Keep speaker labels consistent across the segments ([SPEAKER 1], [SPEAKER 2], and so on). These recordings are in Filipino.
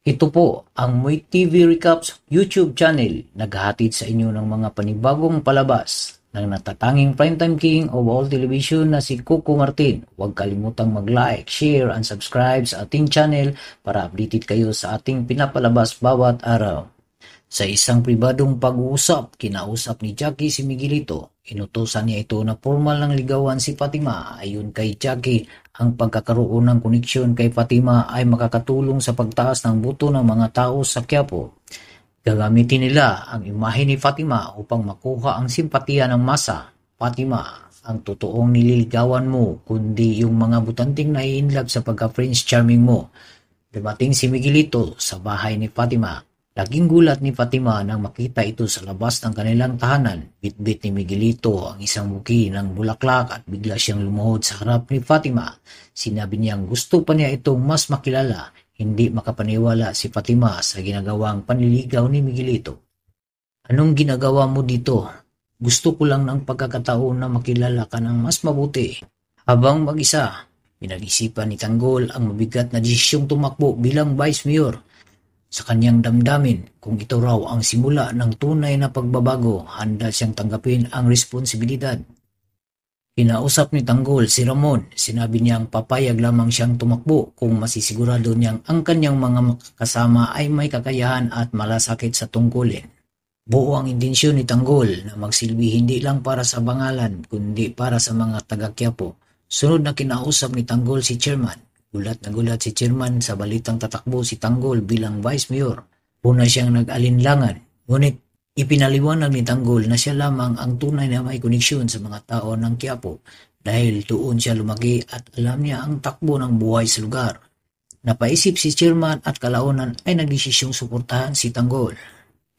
[SPEAKER 1] Ito po ang Moy TV Recaps YouTube channel, naghahatid sa inyo ng mga panibagong palabas ng natatanging primetime king of all television na si Coco Martin. Huwag kalimutang mag-like, share, and subscribe sa ating channel para updated kayo sa ating pinapalabas bawat araw. Sa isang pribadong pag-uusap, kinausap ni Jackie si Miguelito. Inutosan niya ito na formal ng ligawan si Fatima. Ayon kay Jackie, ang pagkakaroon ng koneksyon kay Fatima ay makakatulong sa pagtaas ng buto ng mga tao sa Quiapo. Gagamitin nila ang imahe ni Fatima upang makuha ang simpatiya ng masa. Fatima, ang totoong nililigawan mo, kundi yung mga butanting nai-inlove sa pagka-Prince Charming mo. Dumating si Miguelito sa bahay ni Fatima. Laging gulat ni Fatima nang makita ito sa labas ng kanilang tahanan. Bitbit ni Miguelito ang isang buki ng bulaklak at bigla siyang lumuhod sa harap ni Fatima. Sinabi niyang gusto pa niya itong mas makilala. Hindi makapaniwala si Fatima sa ginagawang panliligaw ni Miguelito. Anong ginagawa mo dito? Gusto ko lang ng pagkakataon na makilala ka ng mas mabuti. Habang mag-isa, pinag-isipan ni Tanggol ang mabigat na desisyong tumakbo bilang Vice Mayor. Sa kanyang damdamin, kung ito raw ang simula ng tunay na pagbabago, handa siyang tanggapin ang responsibilidad. Kinausap ni Tanggol si Ramon. Sinabi niyang papayag lamang siyang tumakbo kung masisigurado niyang ang kanyang mga kasama ay may kakayahan at malasakit sa tungkulin. Buo ang intensyon ni Tanggol na magsilbi hindi lang para sa bangalan, kundi para sa mga taga-Quiapo. Sunod na kinausap ni Tanggol si Chairman. Gulat na gulat si Chairman sa balitang tatakbo si Tanggol bilang Vice Mayor. Una siyang nag-alinlangan, ngunit ipinaliwanag ni Tanggol na siya lamang ang tunay na may koneksyon sa mga tao ng Quiapo dahil doon siya lumaki at alam niya ang takbo ng buhay sa lugar. Napaisip si Chairman at kalaunan ay nagdesisyong suportahan si Tanggol.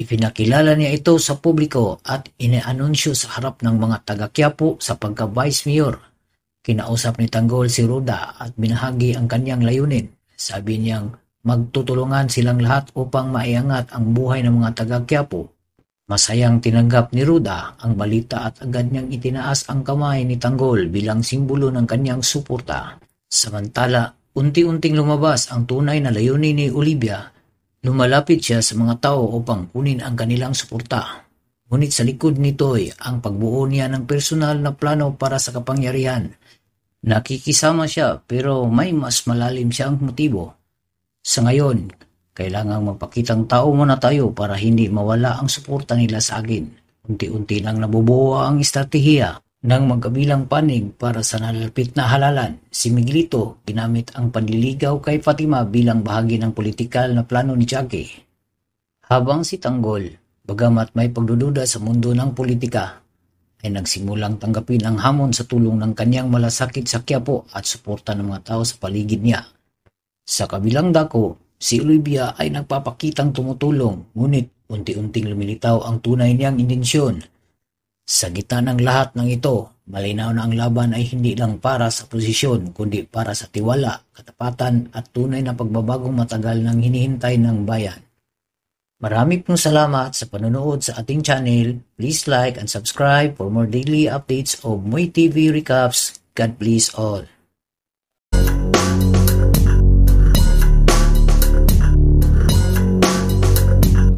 [SPEAKER 1] Ipinakilala niya ito sa publiko at inianunsyo sa harap ng mga taga-Quiapo sa pagka-Vice Mayor. Kinausap ni Tanggol si Ruda at binahagi ang kanyang layunin. Sabi niyang magtutulungan silang lahat upang maiangat ang buhay ng mga taga-Quiapo. Masayang tinanggap ni Ruda ang balita at agad niyang itinaas ang kamay ni Tanggol bilang simbolo ng kanyang suporta. Samantala, unti-unting lumabas ang tunay na layunin ni Olivia. Lumalapit siya sa mga tao upang kunin ang kanilang suporta. Ngunit sa likod nito'y ang pagbuo niya ng personal na plano para sa kapangyarihan. Nakikisama siya pero may mas malalim siyang motibo. Sa ngayon, kailangang magpakitang tao muna tayo para hindi mawala ang suporta nila sa akin. Unti-unti nang nabubuo ang estratehiya ng magkabilang panig para sa nalalapit na halalan. Si Miguelito ginamit ang panliligaw kay Fatima bilang bahagi ng politikal na plano ni Jackie. Habang si Tanggol, bagamat may pagdududa sa mundo ng politika, ay nagsimulang tanggapin ang hamon sa tulong ng kanyang malasakit sa Quiapo at suporta ng mga tao sa paligid niya. Sa kabilang dako, si Olivia ay nagpapakitang tumutulong, ngunit unti-unting lumilitaw ang tunay niyang intensyon. Sa gitna ng lahat ng ito, malinaw na ang laban ay hindi lang para sa posisyon, kundi para sa tiwala, katapatan at tunay na pagbabagong matagal nang hinihintay ng bayan. Maraming salamat sa panonood sa ating channel. Please like and subscribe for more daily updates of Moy TV Recaps. God bless all.